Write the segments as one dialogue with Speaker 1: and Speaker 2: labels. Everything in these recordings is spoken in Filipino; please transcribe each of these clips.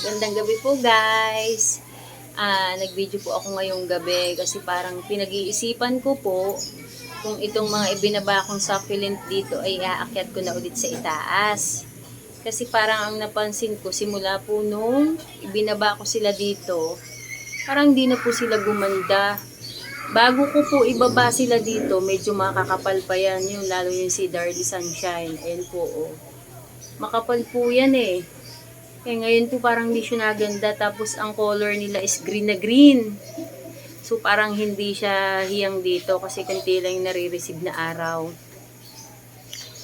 Speaker 1: Gandang gabi po guys. Nag-video po ako ngayong gabi kasi parang pinag-iisipan ko po kung itong mga ibinaba kong succulent dito ay aakyat ko na ulit sa itaas. Kasi parang ang napansin ko simula po nung ibinaba ko sila dito, parang hindi na po sila gumanda. Bago ko po ibaba sila dito, medyo makakapal pa yan, yung lalo yung si Darly Sunshine. Ayan po, oh. Makapal po yan eh. Eh ngayon po parang hindi siya naganda, tapos ang color nila is green na green. So parang hindi siya hiyang dito kasi kunti lang yung nare-receive na araw.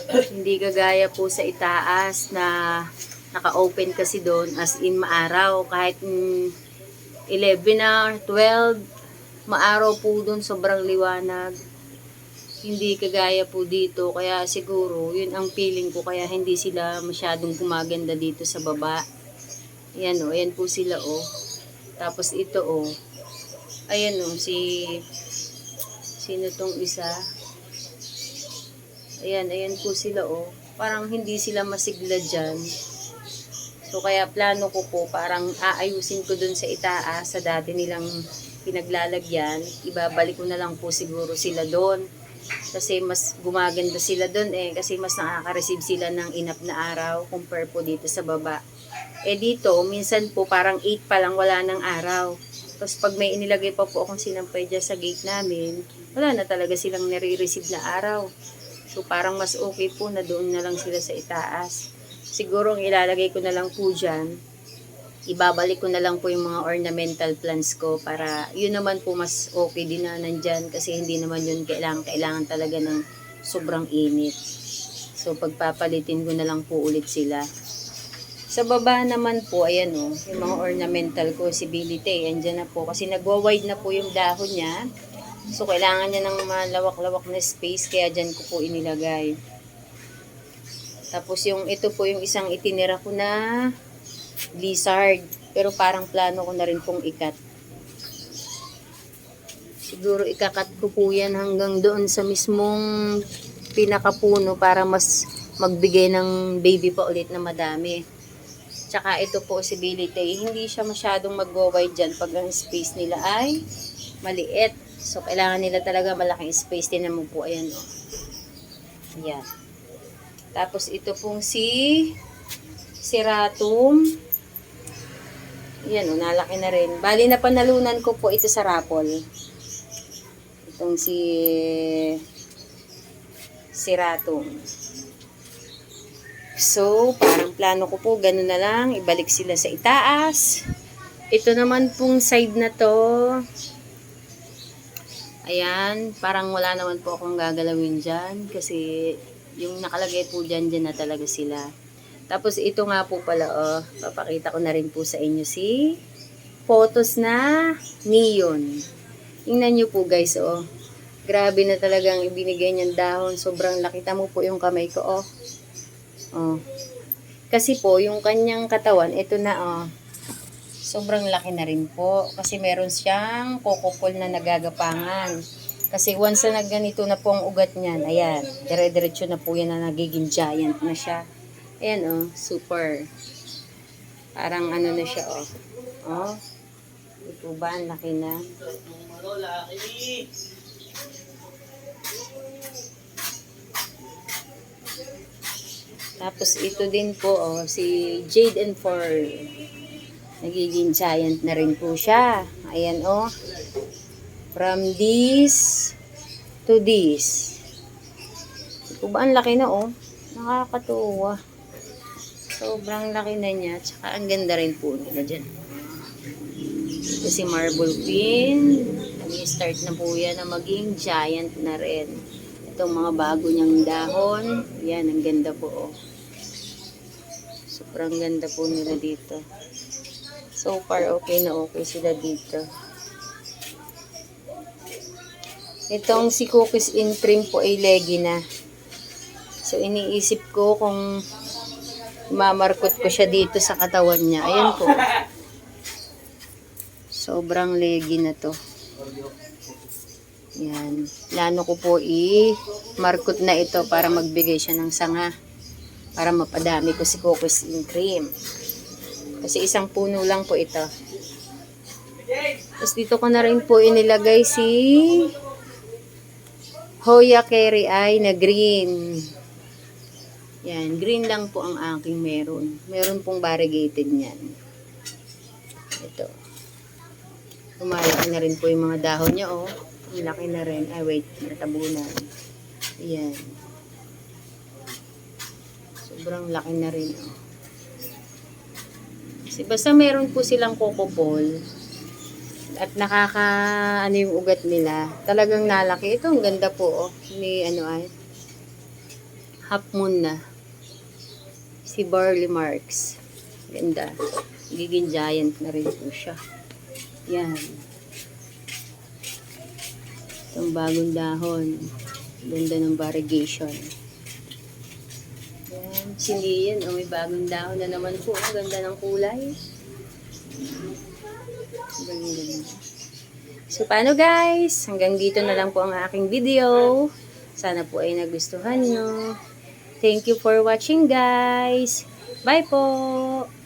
Speaker 1: Hindi kagaya po sa itaas na naka-open kasi doon as in maaraw. Kahit 11 na 12, maaraw po doon, sobrang liwanag. Hindi kagaya po dito, kaya siguro yun ang feeling ko, kaya hindi sila masyadong gumaganda dito sa baba. Ayan o, ayan po sila o. Tapos ito o, ayan o, sino tong isa? Ayan po sila o. Parang hindi sila masigla dyan. So kaya plano ko po, parang aayusin ko dun sa itaas, sa dati nilang pinaglalagyan. Ibabalik ko na lang po siguro sila doon. Kasi mas gumaganda sila doon eh. Kasi mas nakaka-receive sila ng enough na araw compare po dito sa baba. Eh dito, minsan po parang 8 pa lang wala ng araw. Tapos pag may inilagay pa po akong sinampay dyan sa gate namin, wala na talaga silang nare-receive na araw. So parang mas okay po na doon na lang sila sa itaas. Siguro ang ilalagay ko na lang po dyan, ibabalik ko na lang po yung mga ornamental plants ko para yun naman po mas okay din na nandyan kasi hindi naman yun kailangan talaga ng sobrang init. So pagpapalitin ko na lang po ulit sila. Sa baba naman po, ayan o, yung mga ornamental ko, si Billy Tay, andyan na po kasi nagwa-wide na po yung dahon niya. So kailangan niya ng malawak-lawak na space kaya dyan ko po inilagay. Tapos yung ito po yung isang itinira ko na lizard. Pero parang plano ko na rin pong ikat. Siguro ikakat ko po yan hanggang doon sa mismong pinakapuno para mas magbigay ng baby pa ulit na madami. Tsaka ito po si Billy Tay, hindi siya masyadong mag-go-wide dyan pag ang space nila ay maliit. So kailangan nila talaga malaking space. Tinan mo po, ayan o. Ayan. Tapos ito pong si Seratum. Yan o, nalaki na rin. Bali na panalunan ko po ito sa raffle. Itong si Seratum. So, parang plano ko po, ganun na lang. Ibalik sila sa itaas. Ito naman pong side na to. Ayan, parang wala naman po akong gagalawin dyan. Kasi yung nakalagay po dyan na talaga sila. Tapos ito nga po pala, oh, papakita ko na rin po sa inyo si photos na neon. Tingnan nyo po guys, oh. Grabe na talagang ibinigay niyang dahon. Sobrang laki. Tamo po yung kamay ko, oh. Oh. Kasi po, yung kanyang katawan, ito na, oh. Sobrang laki na rin po. Kasi meron siyang kokopol na nagagapangan. Kasi once na ganito na po ang ugat niyan, ayan, dire-diretso na po yan na nagiging giant na siya. Ayan oh, super. Parang ano na siya oh. Oh. Ito ba, ang laki na. Tapos ito din po oh, si Jade and Ford. Nagiging giant na rin po siya. Ayan oh. From this to this. Ito ba, ang laki na oh. Nakakatuwa. Sobrang laki na niya. Tsaka ang ganda rin po nila dyan. Ito si Marble Queen. Nag-start na po yan na maging giant na rin. Itong mga bago niyang dahon. Yan, ang ganda po. Oh. Sobrang ganda po nila dito. So far, okay na okay sila dito. Itong si Cookies in Cream po ay leggy na. So, iniisip ko kung mamarkot ko siya dito sa katawan niya. Ayan po. Sobrang leggy na to. Yan. Plano ko po i-markot na ito para magbigay siya ng sanga. Para mapadami ko si Cookies in Cream. Kasi isang puno lang po ito. Tapos dito ko na rin po inilagay si Hoya Kerry Eye na green. Yan, green lang po ang aking meron. Meron pong variegated niyan. Ito. Lumalaki na rin po yung mga dahon niya, oh. Ang laki na rin. Ay, wait, natabunan. Ayan. Sobrang laki na rin, oh. Kasi basta meron po silang kokopol at ano yung ugat nila. Talagang nalaki. Ito, ang ganda po, oh. Ni, half moon na. Si Barley Marks. Ganda. Giging giant na rin po siya. Yan. Itong bagong dahon. Ganda ng variegation. Yan. Sindi yan. May bagong dahon na naman po. Ang ganda ng kulay. So, paano guys? Hanggang dito na lang po ang aking video. Sana po ay nagustuhan nyo. Thank you for watching guys. Bye po!